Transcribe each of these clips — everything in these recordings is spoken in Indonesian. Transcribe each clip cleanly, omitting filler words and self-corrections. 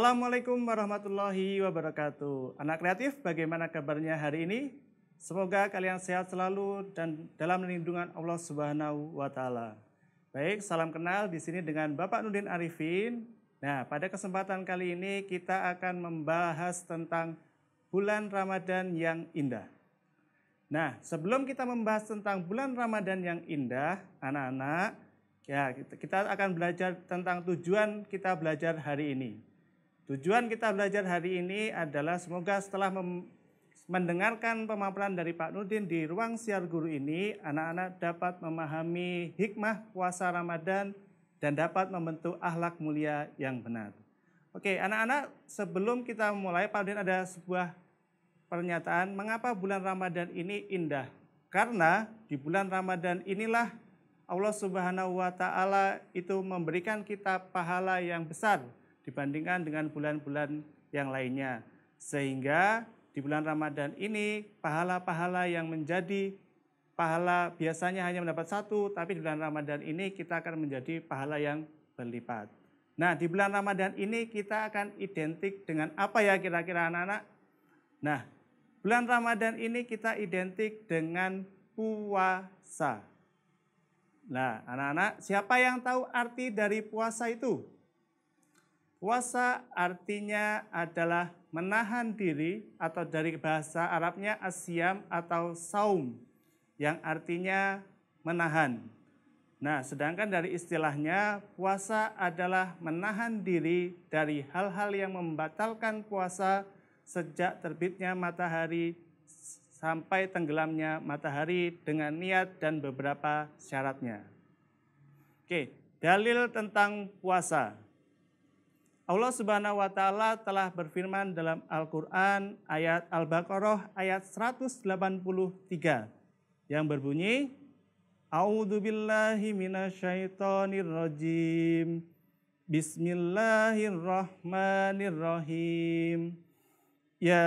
Assalamualaikum warahmatullahi wabarakatuh. Anak kreatif, bagaimana kabarnya hari ini? Semoga kalian sehat selalu dan dalam lindungan Allah Subhanahu wa taala. Baik, salam kenal di sini dengan Bapak Nurdin Arifin. Nah, pada kesempatan kali ini kita akan membahas tentang bulan Ramadan yang indah. Nah, sebelum kita membahas tentang bulan Ramadan yang indah, anak-anak, ya kita akan belajar tentang tujuan kita belajar hari ini. Tujuan kita belajar hari ini adalah semoga setelah mendengarkan pemaparan dari Pak Nurdin di ruang siar guru ini, anak-anak dapat memahami hikmah puasa Ramadan dan dapat membentuk akhlak mulia yang benar. Oke, anak-anak, sebelum kita mulai, Pak Nurdin ada sebuah pernyataan, mengapa bulan Ramadan ini indah? Karena di bulan Ramadan inilah Allah Subhanahu wa taala itu memberikan kita pahala yang besar dibandingkan dengan bulan-bulan yang lainnya. Sehingga di bulan Ramadan ini pahala-pahala yang menjadi pahala biasanya hanya mendapat satu, tapi di bulan Ramadan ini kita akan menjadi pahala yang berlipat. Nah, di bulan Ramadan ini kita akan identik dengan apa ya kira-kira anak-anak? Nah, bulan Ramadan ini kita identik dengan puasa. Nah, anak-anak, siapa yang tahu arti dari puasa itu? Puasa artinya adalah menahan diri atau dari bahasa Arabnya asyam atau saum yang artinya menahan. Nah, sedangkan dari istilahnya puasa adalah menahan diri dari hal-hal yang membatalkan puasa sejak terbitnya matahari sampai tenggelamnya matahari dengan niat dan beberapa syaratnya. Oke, dalil tentang puasa. Allah Subhanahu wa taala telah berfirman dalam Al-Qur'an ayat Al-Baqarah ayat 183 yang berbunyi A'udzubillahi minasyaitonirrajim. Bismillahirrahmanirrahim. Ya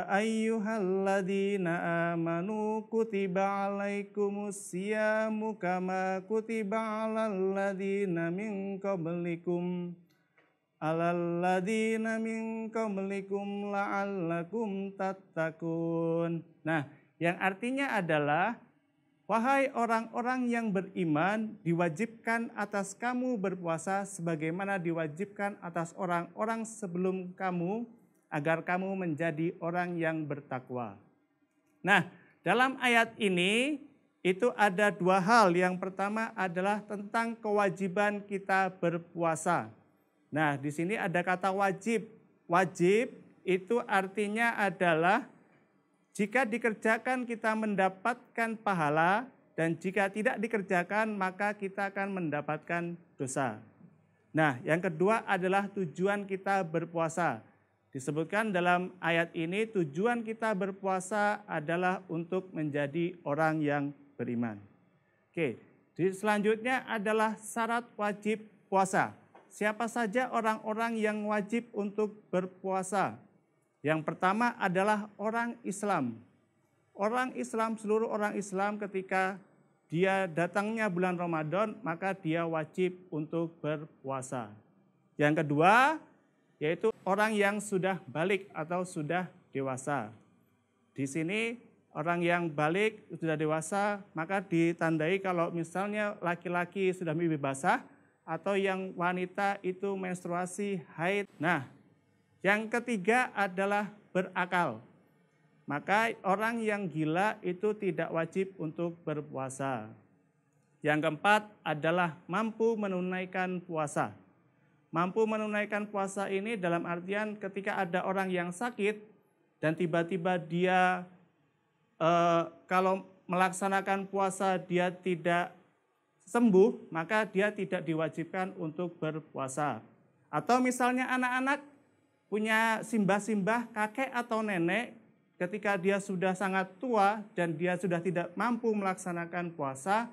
ayyuhalladzina amanu kutiba alaikumusyamu kama kutiba alal ladzina min qablikum la'allakum tattaqun. Nah, yang artinya adalah wahai orang-orang yang beriman, diwajibkan atas kamu berpuasa sebagaimana diwajibkan atas orang-orang sebelum kamu agar kamu menjadi orang yang bertakwa. Nah, dalam ayat ini itu ada dua hal. Yang pertama adalah tentang kewajiban kita berpuasa. Nah, di sini ada kata wajib. Wajib itu artinya adalah jika dikerjakan kita mendapatkan pahala dan jika tidak dikerjakan maka kita akan mendapatkan dosa. Nah, yang kedua adalah tujuan kita berpuasa. Disebutkan dalam ayat ini tujuan kita berpuasa adalah untuk menjadi orang yang beriman. Oke, selanjutnya adalah syarat wajib puasa. Siapa saja orang-orang yang wajib untuk berpuasa? Yang pertama adalah orang Islam. Orang Islam, seluruh orang Islam ketika dia datangnya bulan Ramadan, maka dia wajib untuk berpuasa. Yang kedua, yaitu orang yang sudah balik atau sudah dewasa. Di sini orang yang balik sudah dewasa, maka ditandai kalau misalnya laki-laki sudah mimpi basah, atau yang wanita itu menstruasi haid. Nah, yang ketiga adalah berakal. Maka orang yang gila itu tidak wajib untuk berpuasa. Yang keempat adalah mampu menunaikan puasa. Mampu menunaikan puasa ini dalam artian ketika ada orang yang sakit dan tiba-tiba dia kalau melaksanakan puasa dia tidak sembuh, maka dia tidak diwajibkan untuk berpuasa. Atau misalnya anak-anak punya simbah-simbah, kakek atau nenek, ketika dia sudah sangat tua dan dia sudah tidak mampu melaksanakan puasa,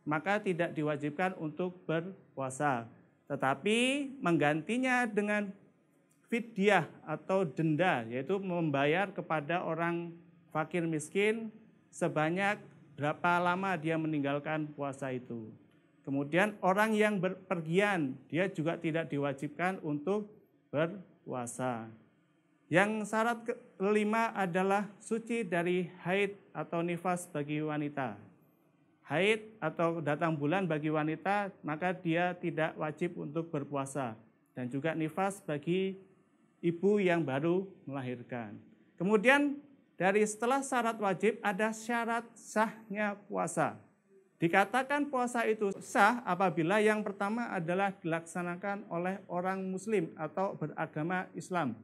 maka tidak diwajibkan untuk berpuasa. Tetapi menggantinya dengan fidyah atau denda, yaitu membayar kepada orang fakir miskin sebanyak berapa lama dia meninggalkan puasa itu. Kemudian orang yang berpergian, dia juga tidak diwajibkan untuk puasa. Yang syarat kelima adalah suci dari haid atau nifas bagi wanita. Haid atau datang bulan bagi wanita, maka dia tidak wajib untuk berpuasa. Dan juga nifas bagi ibu yang baru melahirkan. Kemudian dari setelah syarat wajib ada syarat sahnya puasa. Dikatakan puasa itu sah apabila yang pertama adalah dilaksanakan oleh orang muslim atau beragama Islam.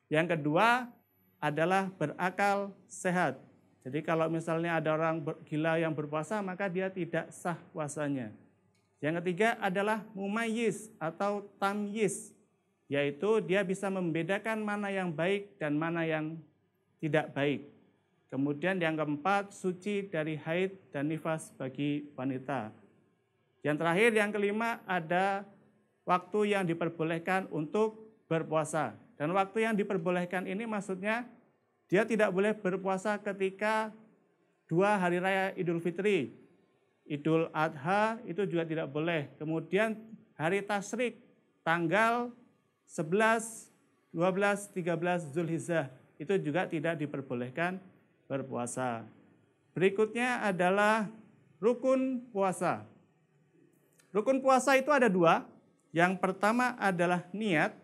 Yang kedua adalah berakal sehat. Jadi kalau misalnya ada orang gila yang berpuasa maka dia tidak sah puasanya. Yang ketiga adalah mumayyiz atau tamyiz, yaitu dia bisa membedakan mana yang baik dan mana yang tidak baik. Kemudian yang keempat, suci dari haid dan nifas bagi wanita. Yang terakhir, yang kelima, ada waktu yang diperbolehkan untuk berpuasa. Dan waktu yang diperbolehkan ini maksudnya dia tidak boleh berpuasa ketika 2 hari raya Idul Fitri. Idul Adha itu juga tidak boleh. Kemudian hari Tasyrik, tanggal 11, 12, 13 Zulhijjah, itu juga tidak diperbolehkan berpuasa. Berikutnya adalah rukun puasa. Rukun puasa itu ada 2. Yang pertama adalah niat.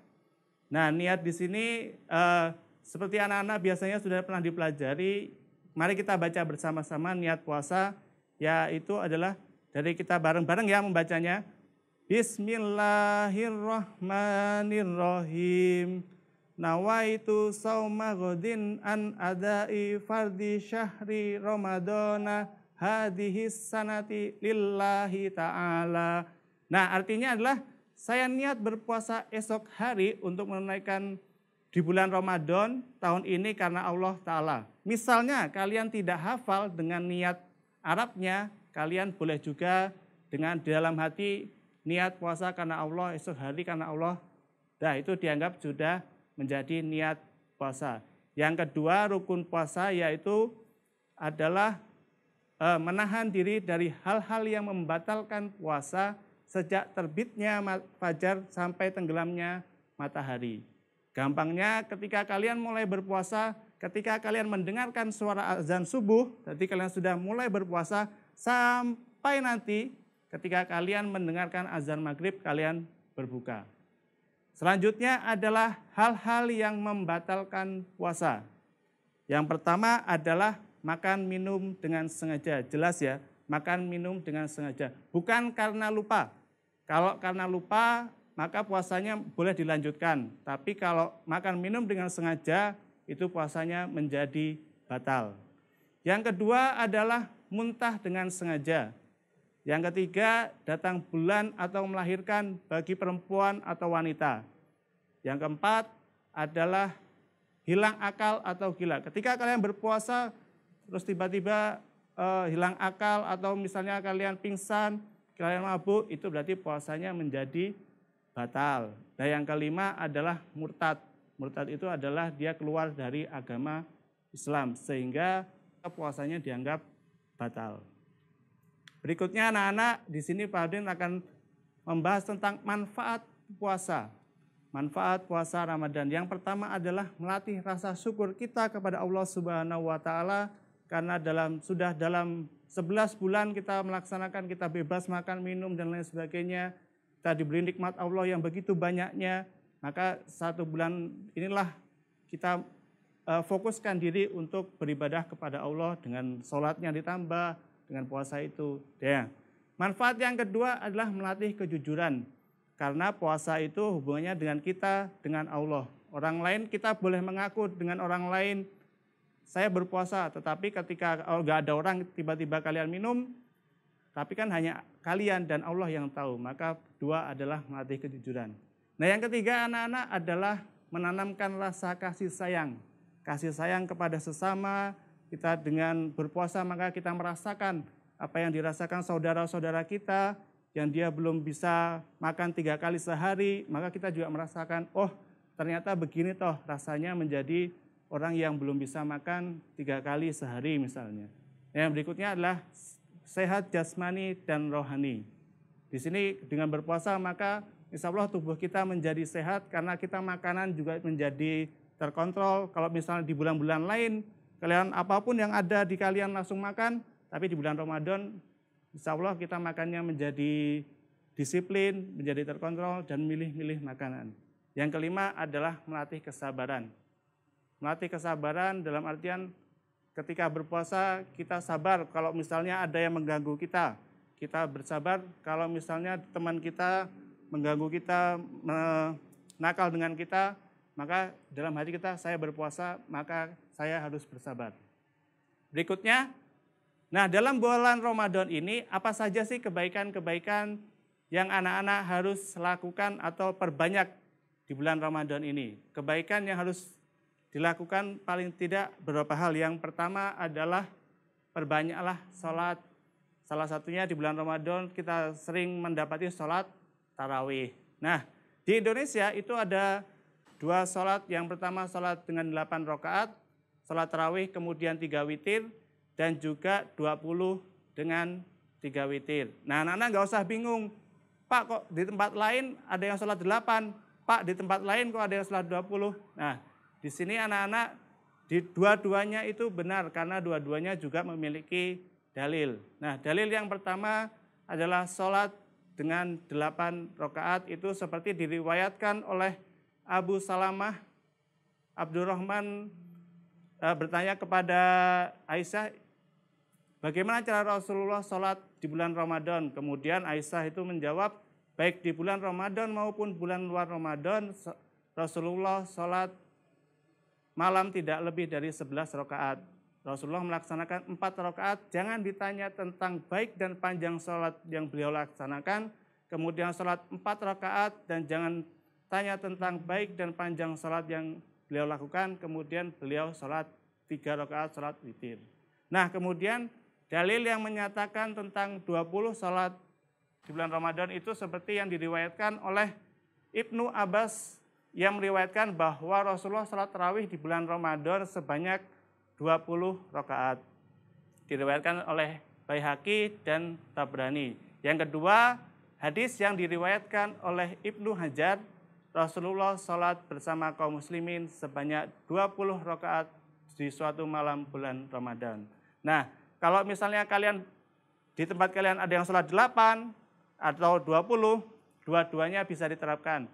Nah, niat di sini seperti anak-anak biasanya sudah pernah dipelajari. Mari kita baca bersama-sama niat puasa, yaitu adalah dari kita bareng-bareng ya membacanya. Bismillahirrahmanirrahim. Nawaitu sauma ghadin an adai fardi syahri ramadana hadhis sanati lillahi ta'ala. Nah, artinya adalah saya niat berpuasa esok hari untuk menunaikan di bulan Ramadan tahun ini karena Allah Ta'ala. Misalnya kalian tidak hafal dengan niat Arabnya, kalian boleh juga dengan di dalam hati niat puasa karena Allah, esok hari karena Allah. Nah, itu dianggap sudah menjadi niat puasa. Yang kedua rukun puasa yaitu adalah menahan diri dari hal-hal yang membatalkan puasa sejak terbitnya fajar sampai tenggelamnya matahari. Gampangnya ketika kalian mulai berpuasa, ketika kalian mendengarkan suara azan subuh, berarti kalian sudah mulai berpuasa sampai nanti ketika kalian mendengarkan azan maghrib kalian berbuka. Selanjutnya adalah hal-hal yang membatalkan puasa. Yang pertama adalah makan minum dengan sengaja. Jelas ya, makan minum dengan sengaja. Bukan karena lupa. Kalau karena lupa, maka puasanya boleh dilanjutkan. Tapi kalau makan minum dengan sengaja, itu puasanya menjadi batal. Yang kedua adalah muntah dengan sengaja. Yang ketiga, datang bulan atau melahirkan bagi perempuan atau wanita. Yang keempat adalah hilang akal atau gila. Ketika kalian berpuasa, terus tiba-tiba hilang akal atau misalnya kalian pingsan, kalian mabuk, itu berarti puasanya menjadi batal. Dan yang kelima adalah murtad. Murtad itu adalah dia keluar dari agama Islam, sehingga puasanya dianggap batal. Berikutnya anak-anak, di sini Pak Udin akan membahas tentang manfaat puasa. Manfaat puasa Ramadan. Yang pertama adalah melatih rasa syukur kita kepada Allah Subhanahu wa taala karena sudah dalam 11 bulan kita melaksanakan, kita bebas makan, minum dan lain sebagainya. Kita diberi nikmat Allah yang begitu banyaknya. Maka 1 bulan inilah kita fokuskan diri untuk beribadah kepada Allah dengan sholatnya ditambah, dengan puasa itu. Ya. Manfaat yang kedua adalah melatih kejujuran. Karena puasa itu hubungannya dengan kita, dengan Allah. Orang lain kita boleh mengaku dengan orang lain, saya berpuasa, tetapi ketika nggak ada orang tiba-tiba kalian minum, tapi kan hanya kalian dan Allah yang tahu. Maka 2 adalah melatih kejujuran. Nah yang ketiga anak-anak adalah menanamkan rasa kasih sayang. Kasih sayang kepada sesama, kita dengan berpuasa maka kita merasakan apa yang dirasakan saudara-saudara kita yang dia belum bisa makan 3 kali sehari, maka kita juga merasakan, oh ternyata begini toh rasanya menjadi orang yang belum bisa makan 3 kali sehari misalnya. Yang berikutnya adalah sehat jasmani dan rohani. Di sini dengan berpuasa maka insya Allah tubuh kita menjadi sehat karena kita makanan juga menjadi terkontrol. Kalau misalnya di bulan-bulan lain, kalian apapun yang ada di kalian langsung makan, tapi di bulan Ramadan, insya Allah kita makannya menjadi disiplin, menjadi terkontrol, dan milih-milih makanan. Yang kelima adalah melatih kesabaran. Melatih kesabaran dalam artian ketika berpuasa kita sabar kalau misalnya ada yang mengganggu kita. Kita bersabar kalau misalnya teman kita mengganggu kita, nakal dengan kita, maka dalam hati kita, saya berpuasa, maka saya harus bersabar. Berikutnya, nah dalam bulan Ramadan ini, apa saja sih kebaikan-kebaikan yang anak-anak harus lakukan atau perbanyak di bulan Ramadan ini? Kebaikan yang harus dilakukan paling tidak beberapa hal. Yang pertama adalah perbanyaklah sholat. Salah satunya di bulan Ramadan kita sering mendapati sholat tarawih. Nah di Indonesia itu ada 2 sholat. Yang pertama sholat dengan 8 rakaat, sholat tarawih, kemudian 3 witir, dan juga 20 dengan 3 witir. Nah anak-anak nggak usah bingung, Pak kok di tempat lain ada yang sholat 8, Pak di tempat lain kok ada yang sholat 20. Nah di sini anak-anak di dua-duanya itu benar karena dua-duanya juga memiliki dalil. Nah, dalil yang pertama adalah sholat dengan 8 rakaat itu seperti diriwayatkan oleh Abu Salamah Abdurrahman bertanya kepada Aisyah, bagaimana cara Rasulullah sholat di bulan Ramadan? Kemudian Aisyah itu menjawab, baik di bulan Ramadan maupun bulan luar Ramadan, Rasulullah sholat malam tidak lebih dari 11 rakaat. Rasulullah melaksanakan 4 rakaat, jangan ditanya tentang baik dan panjang sholat yang beliau laksanakan, kemudian sholat 4 rakaat dan jangan tanya tentang baik dan panjang sholat yang beliau lakukan, kemudian beliau sholat 3 rakaat sholat witir. Nah kemudian dalil yang menyatakan tentang 20 sholat di bulan Ramadan itu seperti yang diriwayatkan oleh Ibnu Abbas, yang meriwayatkan bahwa Rasulullah sholat tarawih di bulan Ramadan sebanyak 20 rakaat. Diriwayatkan oleh Baihaqi dan Tabrani. Yang kedua, hadis yang diriwayatkan oleh Ibnu Hajar, Rasulullah sholat bersama kaum muslimin sebanyak 20 rakaat di suatu malam bulan Ramadan. Nah, kalau misalnya kalian di tempat kalian ada yang sholat 8 atau 20, dua-duanya bisa diterapkan.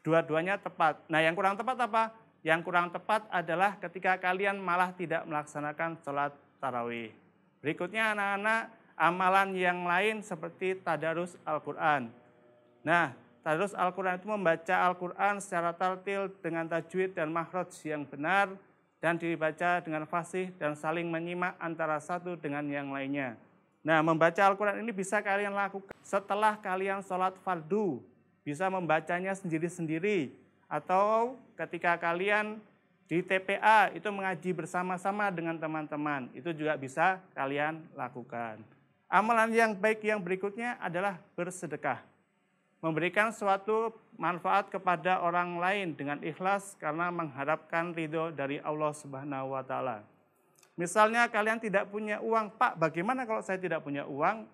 Dua-duanya tepat. Nah yang kurang tepat apa? Yang kurang tepat adalah ketika kalian malah tidak melaksanakan sholat tarawih. Berikutnya anak-anak, amalan yang lain seperti tadarus Al-Quran. Nah tadarus Al-Quran itu membaca Al-Quran secara tartil dengan tajwid dan makhraj yang benar dan dibaca dengan fasih dan saling menyimak antara satu dengan yang lainnya. Nah membaca Al-Quran ini bisa kalian lakukan setelah kalian sholat fardu. Bisa membacanya sendiri-sendiri atau ketika kalian di TPA itu mengaji bersama-sama dengan teman-teman, itu juga bisa kalian lakukan. Amalan yang baik yang berikutnya adalah bersedekah. Memberikan suatu manfaat kepada orang lain dengan ikhlas karena mengharapkan ridho dari Allah Subhanahu wa taala. Misalnya kalian tidak punya uang, Pak, bagaimana kalau saya tidak punya uang?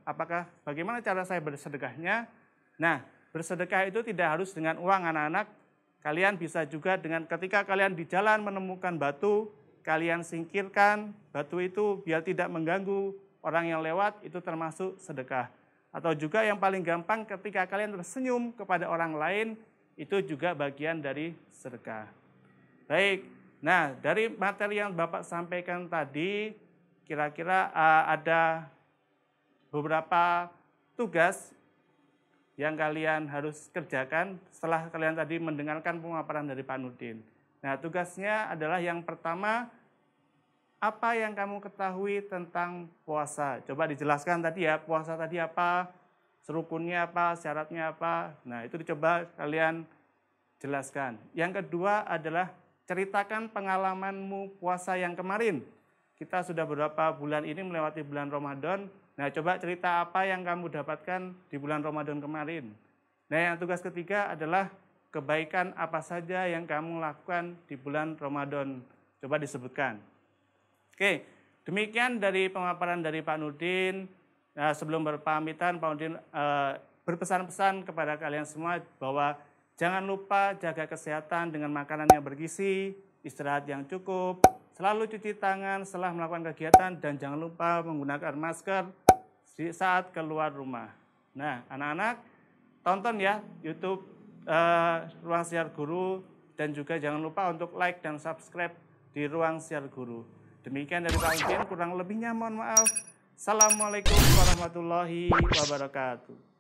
Bagaimana cara saya bersedekahnya? Nah, bersedekah itu tidak harus dengan uang anak-anak. Kalian bisa juga dengan ketika kalian di jalan menemukan batu, kalian singkirkan batu itu biar tidak mengganggu orang yang lewat, itu termasuk sedekah. Atau juga yang paling gampang ketika kalian tersenyum kepada orang lain, itu juga bagian dari sedekah. Baik, nah dari materi yang Bapak sampaikan tadi, kira-kira ada beberapa tugas yang kalian harus kerjakan setelah kalian tadi mendengarkan pemaparan dari Pak Nurdin. Nah, tugasnya adalah yang pertama, apa yang kamu ketahui tentang puasa? Coba dijelaskan tadi ya, puasa tadi apa, rukunnya apa, syaratnya apa. Nah, itu dicoba kalian jelaskan. Yang kedua adalah ceritakan pengalamanmu puasa yang kemarin. Kita sudah beberapa bulan ini melewati bulan Ramadan. Nah, coba cerita apa yang kamu dapatkan di bulan Ramadan kemarin. Nah, yang tugas ketiga adalah kebaikan apa saja yang kamu lakukan di bulan Ramadan. Coba disebutkan. Oke, demikian dari pemaparan dari Pak Nurdin. Nah, sebelum berpamitan, Pak Nurdin berpesan-pesan kepada kalian semua bahwa jangan lupa jaga kesehatan dengan makanan yang bergizi, istirahat yang cukup, selalu cuci tangan setelah melakukan kegiatan, dan jangan lupa menggunakan masker saat keluar rumah. Nah, anak-anak, tonton ya YouTube Ruang Siar Guru, dan juga jangan lupa untuk like dan subscribe di Ruang Siar Guru. Demikian dari Pak Udin, kurang lebihnya mohon maaf. Assalamualaikum warahmatullahi wabarakatuh.